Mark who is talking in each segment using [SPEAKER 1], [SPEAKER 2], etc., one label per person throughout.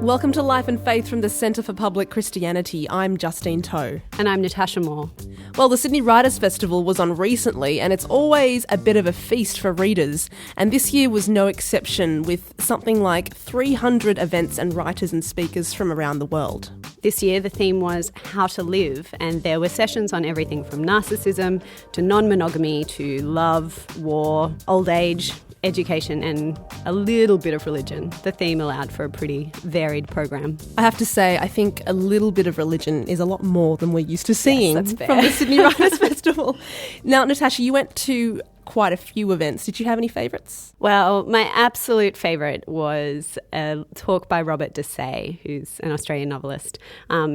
[SPEAKER 1] Welcome to Life and Faith from the Centre for Public Christianity. I'm Justine Toe.
[SPEAKER 2] And I'm Natasha Moore.
[SPEAKER 1] Well, the Sydney Writers' Festival was on recently, and it's always a bit of a feast for readers. And this year was no exception, with something like 300 events and writers and speakers from around the world.
[SPEAKER 2] This year, the theme was How to Live, and there were sessions on everything from narcissism to non-monogamy to love, war, old age, education and a little bit of religion. The theme allowed for a pretty varied program.
[SPEAKER 1] I have to say, I think a little bit of religion is a lot more than we're used to seeing from the Sydney Writers' Festival. Now, Natasha, you went to quite a few events. Did you have any favourites?
[SPEAKER 2] Well, my absolute favourite was a talk by Robert Dessay, who's an Australian novelist.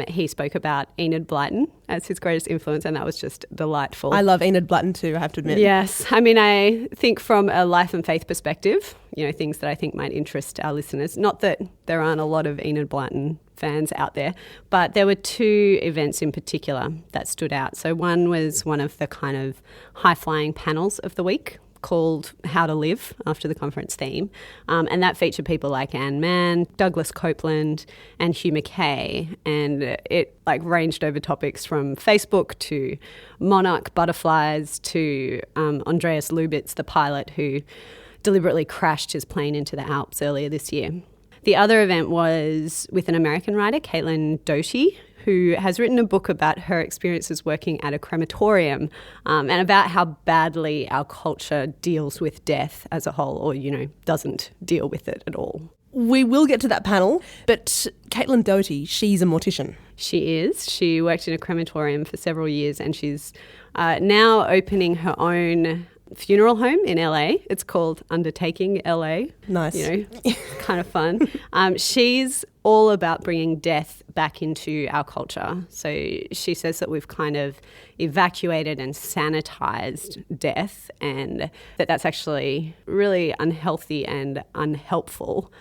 [SPEAKER 2] He spoke about Enid Blyton as his greatest influence, and that was just delightful.
[SPEAKER 1] I love Enid Blyton too, I have to admit.
[SPEAKER 2] Yes. I mean, I think from a life and faith perspective, things that I think might interest our listeners. Not that there aren't a lot of Enid Blyton fans out there, but there were two events in particular that stood out. So one was one of the kind of high-flying panels of the week called How to Live, after the conference theme. And that featured people like Anne Mann, Douglas Copeland and Hugh Mackay. And it ranged over topics from Facebook to monarch butterflies to Andreas Lubitz, the pilot who deliberately crashed his plane into the Alps earlier this year. The other event was with an American writer, Caitlin Doughty, who has written a book about her experiences working at a crematorium and about how badly our culture deals with death as a whole, or, doesn't deal with it at all.
[SPEAKER 1] We will get to that panel, but Caitlin Doughty, she's a mortician.
[SPEAKER 2] She is. She worked in a crematorium for several years, and she's now opening her own funeral home in LA. It's called Undertaking LA.
[SPEAKER 1] Nice.
[SPEAKER 2] Kind of fun. She's all about bringing death back into our culture. So she says that we've kind of evacuated and sanitized death, and that's actually really unhealthy and unhelpful.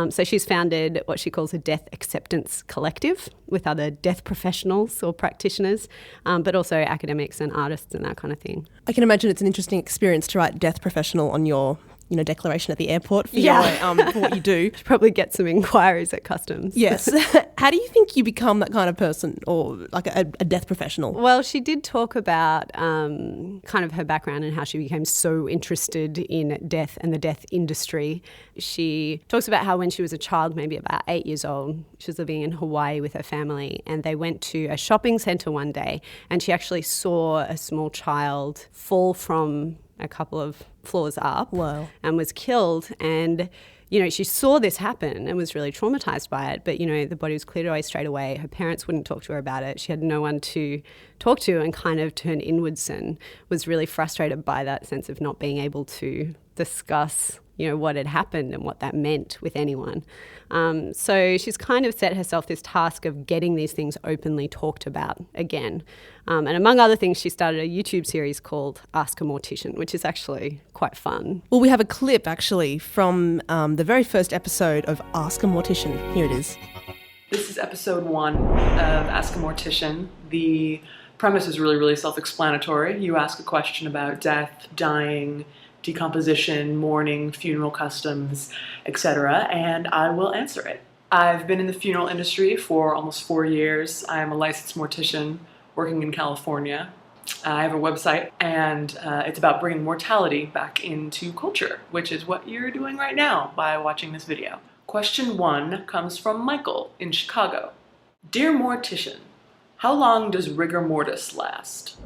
[SPEAKER 2] So she's founded what she calls a death acceptance collective with other death professionals or practitioners, but also academics and artists and that kind of thing.
[SPEAKER 1] I can imagine it's an interesting experience to write death professional on your declaration at the airport for, for what you do.
[SPEAKER 2] Should probably get some inquiries at customs.
[SPEAKER 1] Yes. How do you think you become that kind of person, or like a death professional?
[SPEAKER 2] Well, she did talk about kind of her background and how she became so interested in death and the death industry. She talks about how when she was a child, maybe about 8 years old, she was living in Hawaii with her family, and they went to a shopping centre one day, and she actually saw a small child fall from a couple of floors up.
[SPEAKER 1] Wow.
[SPEAKER 2] And was killed. And, she saw this happen and was really traumatized by it. But, the body was cleared away straight away. Her parents wouldn't talk to her about it. She had no one to talk to, and kind of turned inwards and was really frustrated by that sense of not being able to discuss what had happened and what that meant with anyone. So she's kind of set herself this task of getting these things openly talked about again. And among other things, she started a YouTube series called Ask a Mortician, which is actually quite fun.
[SPEAKER 1] Well, we have a clip actually from the very first episode of Ask a Mortician. Here it is.
[SPEAKER 3] This is episode 1 of Ask a Mortician. The premise is really, really self-explanatory. You ask a question about death, dying, decomposition, mourning, funeral customs, etc., and I will answer it. I've been in the funeral industry for almost 4 years. I am a licensed mortician working in California. I have a website, and it's about bringing mortality back into culture, which is what you're doing right now by watching this video. Question 1 comes from Michael in Chicago. Dear mortician, how long does rigor mortis last?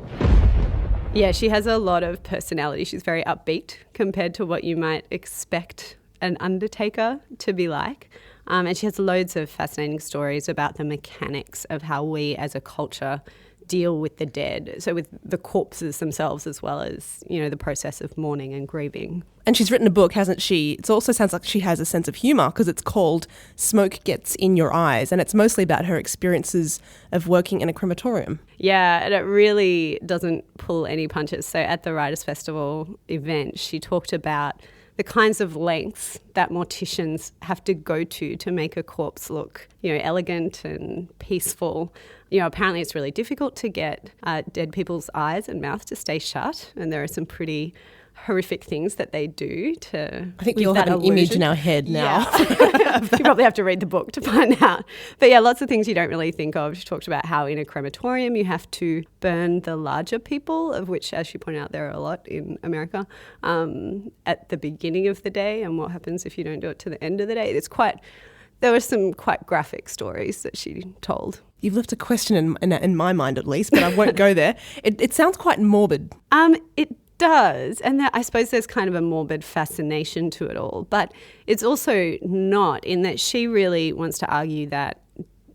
[SPEAKER 2] Yeah, she has a lot of personality. She's very upbeat compared to what you might expect an undertaker to be like. And she has loads of fascinating stories about the mechanics of how we as a culture deal with the dead, so with the corpses themselves as well as, the process of mourning and grieving.
[SPEAKER 1] And she's written a book, hasn't she? It also sounds like she has a sense of humour, because it's called Smoke Gets in Your Eyes, and it's mostly about her experiences of working in a crematorium.
[SPEAKER 2] Yeah, and it really doesn't pull any punches. So at the Writers' Festival event, she talked about the kinds of lengths that morticians have to go to make a corpse look, elegant and peaceful. Apparently it's really difficult to get dead people's eyes and mouths to stay shut, and there are some pretty horrific things that they do to
[SPEAKER 1] I think we
[SPEAKER 2] give
[SPEAKER 1] all have
[SPEAKER 2] that
[SPEAKER 1] an image in
[SPEAKER 2] illusion.
[SPEAKER 1] our head now.
[SPEAKER 2] Yeah. You probably have to read the book to find out. But yeah, lots of things you don't really think of. She talked about how in a crematorium you have to burn the larger people, of which, as she pointed out, there are a lot in America, at the beginning of the day, and what happens if you don't do it to the end of the day. There were some quite graphic stories that she told.
[SPEAKER 1] You've left a question in my mind at least, but I won't go there. It sounds quite morbid.
[SPEAKER 2] It does, and I suppose there's kind of a morbid fascination to it all, but it's also not, in that she really wants to argue that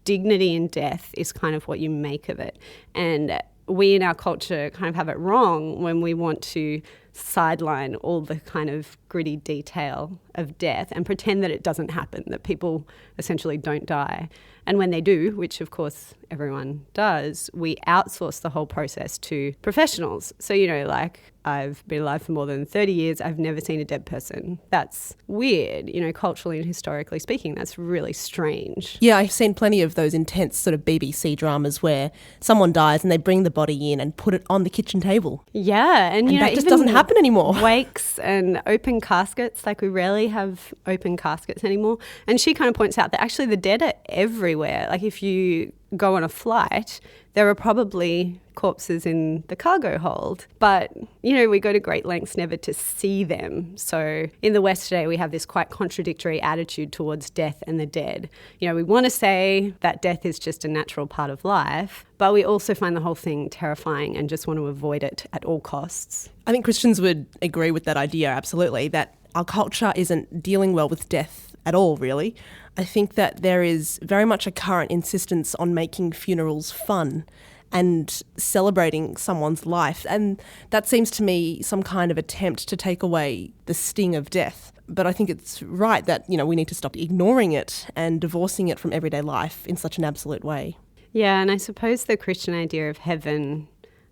[SPEAKER 2] dignity in death is kind of what you make of it. And we in our culture kind of have it wrong when we want to sideline all the kind of gritty detail of death and pretend that it doesn't happen, that people essentially don't die. And when they do, which of course everyone does, we outsource the whole process to professionals. So, like I've been alive for more than 30 years. I've never seen a dead person. That's weird, culturally and historically speaking. That's really strange.
[SPEAKER 1] Yeah, I've seen plenty of those intense sort of BBC dramas where someone dies and they bring the body in and put it on the kitchen table.
[SPEAKER 2] Yeah, and
[SPEAKER 1] that just
[SPEAKER 2] even
[SPEAKER 1] doesn't happen anymore.
[SPEAKER 2] Wakes and open caskets, like we rarely have open caskets anymore. And she kind of points out that actually the dead are everywhere. Like if you go on a flight, there are probably corpses in the cargo hold. But, we go to great lengths never to see them. So in the West today, we have this quite contradictory attitude towards death and the dead. We want to say that death is just a natural part of life, but we also find the whole thing terrifying and just want to avoid it at all costs.
[SPEAKER 1] I think Christians would agree with that idea, absolutely, that our culture isn't dealing well with death at all, really. I think that there is very much a current insistence on making funerals fun and celebrating someone's life. And that seems to me some kind of attempt to take away the sting of death. But I think it's right that, we need to stop ignoring it and divorcing it from everyday life in such an absolute way.
[SPEAKER 2] Yeah, and I suppose the Christian idea of heaven,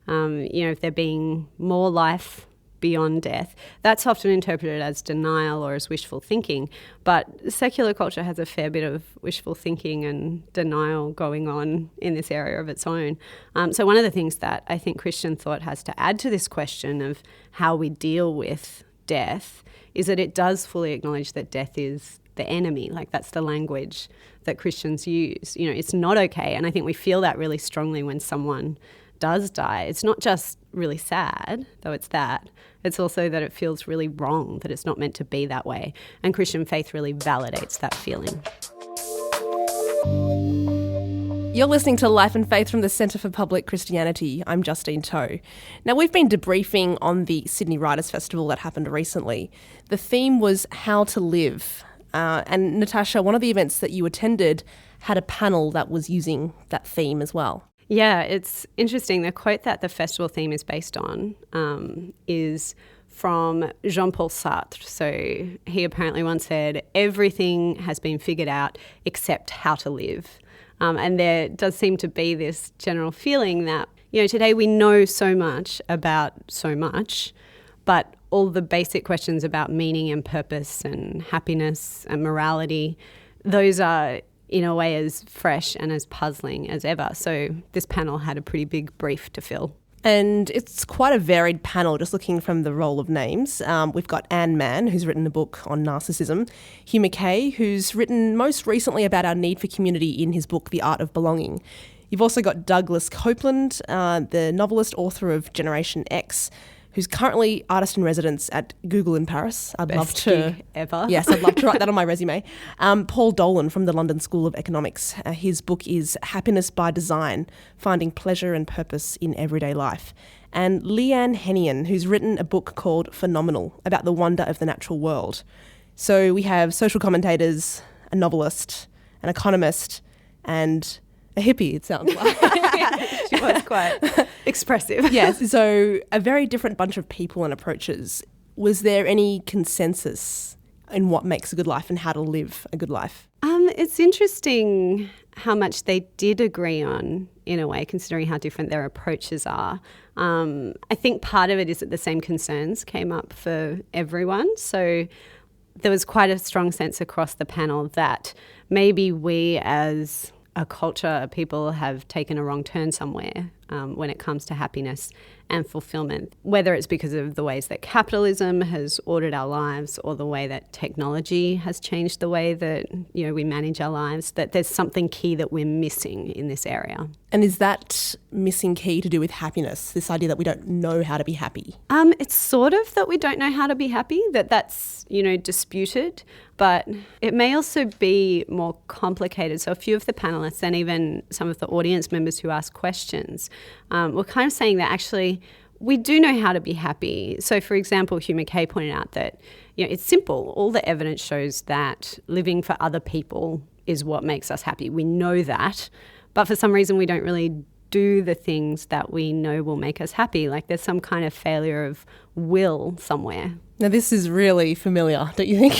[SPEAKER 2] if there being more life beyond death, that's often interpreted as denial or as wishful thinking. But secular culture has a fair bit of wishful thinking and denial going on in this area of its own. So one of the things that I think Christian thought has to add to this question of how we deal with death is that it does fully acknowledge that death is the enemy. Like that's the language that Christians use. It's not okay. And I think we feel that really strongly when someone does die. It's not just really sad, though it's that. It's also that it feels really wrong, that it's not meant to be that way. And Christian faith really validates that feeling.
[SPEAKER 1] You're listening to Life and Faith from the Centre for Public Christianity. I'm Justine Toe. Now, we've been debriefing on the Sydney Writers' Festival that happened recently. The theme was How to Live. And Natasha, one of the events that you attended had a panel that was using that theme as well.
[SPEAKER 2] Yeah, it's interesting. The quote that the festival theme is based on is from Jean-Paul Sartre. So he apparently once said, everything has been figured out except how to live. And there does seem to be this general feeling that, today we know so much about so much, but all the basic questions about meaning and purpose and happiness and morality, those are in a way as fresh and as puzzling as ever. So this panel had a pretty big brief to fill.
[SPEAKER 1] And it's quite a varied panel, just looking from the roll of names. We've got Anne Mann, who's written a book on narcissism, Hugh Mackay, who's written most recently about our need for community in his book, The Art of Belonging. You've also got Douglas Copeland, the novelist, author of Generation X, who's currently artist in residence at Google in Paris. I'd love to
[SPEAKER 2] gig ever.
[SPEAKER 1] Yes, I'd love to write that on my resume. Paul Dolan from the London School of Economics. His book is Happiness by Design: Finding Pleasure and Purpose in Everyday Life. And Leanne Hennian, who's written a book called Phenomenal, about the wonder of the natural world. So we have social commentators, a novelist, an economist, and a hippie, it sounds like.
[SPEAKER 2] She was quite expressive.
[SPEAKER 1] Yes, so a very different bunch of people and approaches. Was there any consensus in what makes a good life and how to live a good life?
[SPEAKER 2] It's interesting how much they did agree on, in a way, considering how different their approaches are. I think part of it is that the same concerns came up for everyone. So there was quite a strong sense across the panel that maybe we as a culture, people have taken a wrong turn somewhere when it comes to happiness and fulfillment, whether it's because of the ways that capitalism has ordered our lives or the way that technology has changed the way that, you know, we manage our lives, that there's something key that we're missing in this area.
[SPEAKER 1] And is that missing key to do with happiness, this idea that we don't know how to be happy?
[SPEAKER 2] It's sort of that we don't know how to be happy, that's, you know, disputed, but it may also be more complicated. So a few of the panellists and even some of the audience members who asked questions were kind of saying that actually we do know how to be happy. So, for example, Hugh Mackay pointed out that, you know, it's simple. All the evidence shows that living for other people is what makes us happy. We know that, but for some reason we don't really do the things that we know will make us happy. Like there's some kind of failure of will somewhere.
[SPEAKER 1] Now, this is really familiar, don't you think?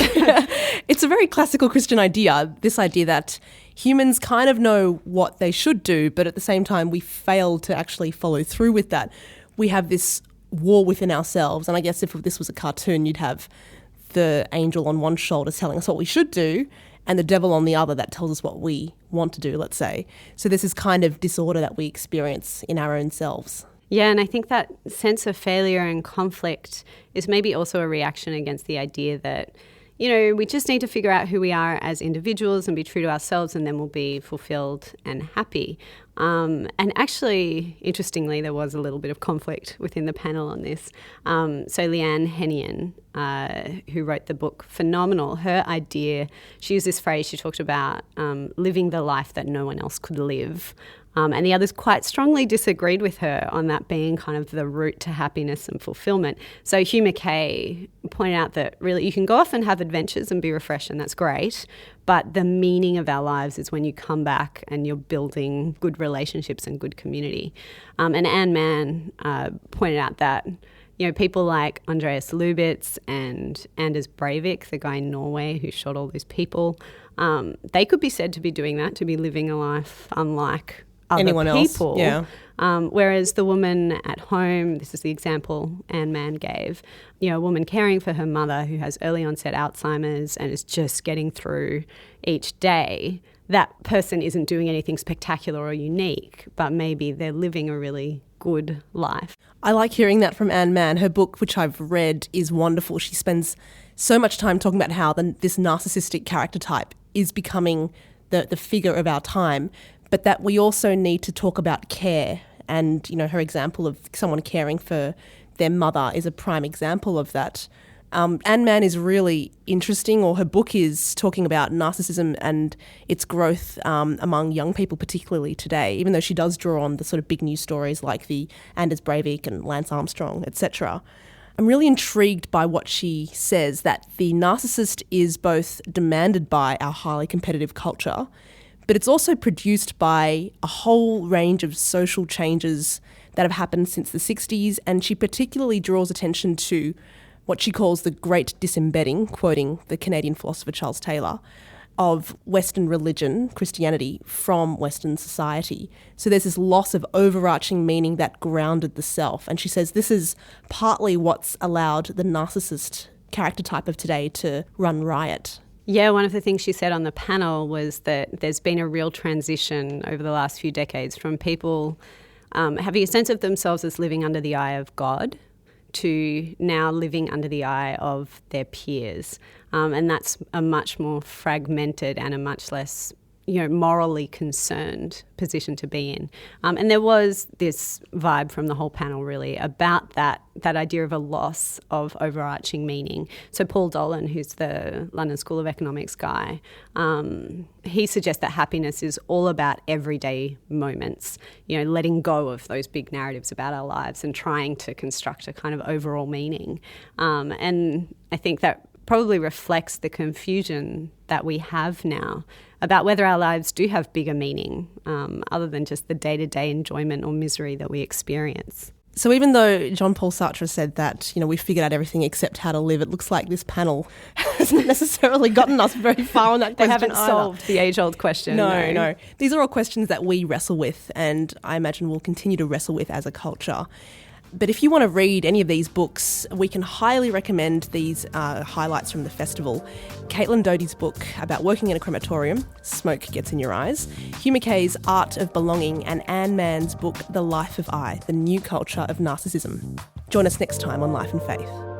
[SPEAKER 1] It's a very classical Christian idea, this idea that humans kind of know what they should do, but at the same time we fail to actually follow through with that. We have this war within ourselves, and I guess if this was a cartoon, you'd have the angel on one shoulder telling us what we should do and the devil on the other that tells us what we want to do, let's say. So there's this kind of disorder that we experience in our own selves.
[SPEAKER 2] Yeah, and I think that sense of failure and conflict is maybe also a reaction against the idea that, you know, we just need to figure out who we are as individuals and be true to ourselves, and then we'll be fulfilled and happy. And actually, interestingly, there was a little bit of conflict within the panel on this. So Leanne Hennion, who wrote the book Phenomenal, her idea, she used this phrase, she talked about living the life that no one else could live. And the others quite strongly disagreed with her on that being kind of the route to happiness and fulfillment. So Hugh Mackay pointed out that really you can go off and have adventures and be refreshed, and that's great, but the meaning of our lives is when you come back and you're building good relationships and good community. And Anne Mann pointed out that, you know, people like Andreas Lubitz and Anders Breivik, the guy in Norway who shot all those people, they could be said to be doing that, to be living a life unlike other
[SPEAKER 1] anyone
[SPEAKER 2] people.
[SPEAKER 1] else. Yeah.
[SPEAKER 2] Whereas the woman at home, this is the example Anne Mann gave, you know, a woman caring for her mother who has early onset Alzheimer's and is just getting through each day, that person isn't doing anything spectacular or unique, but maybe they're living a really good life.
[SPEAKER 1] I like hearing that from Anne Mann. Her book, which I've read, is wonderful. She spends so much time talking about how this narcissistic character type is becoming the figure of our time, but that we also need to talk about care. And, you know, her example of someone caring for their mother is a prime example of that. Anne Mann is really interesting, or her book is talking about narcissism and its growth among young people, particularly today, even though she does draw on the sort of big news stories like the Anders Breivik and Lance Armstrong, etc. I'm really intrigued by what she says, that the narcissist is both demanded by our highly competitive culture, but it's also produced by a whole range of social changes that have happened since the 60s, and she particularly draws attention to what she calls the great disembedding, quoting the Canadian philosopher Charles Taylor, of Western religion, Christianity, from Western society. So there's this loss of overarching meaning that grounded the self. And she says this is partly what's allowed the narcissist character type of today to run riot.
[SPEAKER 2] Yeah, one of the things she said on the panel was that there's been a real transition over the last few decades from people having a sense of themselves as living under the eye of God to now living under the eye of their peers. And that's a much more fragmented and a much less, you know, morally concerned position to be in. And there was this vibe from the whole panel really about that idea of a loss of overarching meaning. So Paul Dolan, who's the London School of Economics guy, he suggests that happiness is all about everyday moments, you know, letting go of those big narratives about our lives and trying to construct a kind of overall meaning. And I think that probably reflects the confusion that we have now about whether our lives do have bigger meaning other than just the day-to-day enjoyment or misery that we experience.
[SPEAKER 1] So even though Jean-Paul Sartre said that, you know, we figured out everything except how to live, it looks like this panel hasn't necessarily gotten us very far on that question.
[SPEAKER 2] They haven't
[SPEAKER 1] either.
[SPEAKER 2] solved the age-old question.
[SPEAKER 1] No. These are all questions that we wrestle with, and I imagine we'll continue to wrestle with as a culture. But if you want to read any of these books, we can highly recommend these highlights from the festival. Caitlin Doty's book about working in a crematorium, Smoke Gets in Your Eyes, Hugh Mackay's Art of Belonging, and Anne Mann's book, The Life of I, The New Culture of Narcissism. Join us next time on Life and Faith.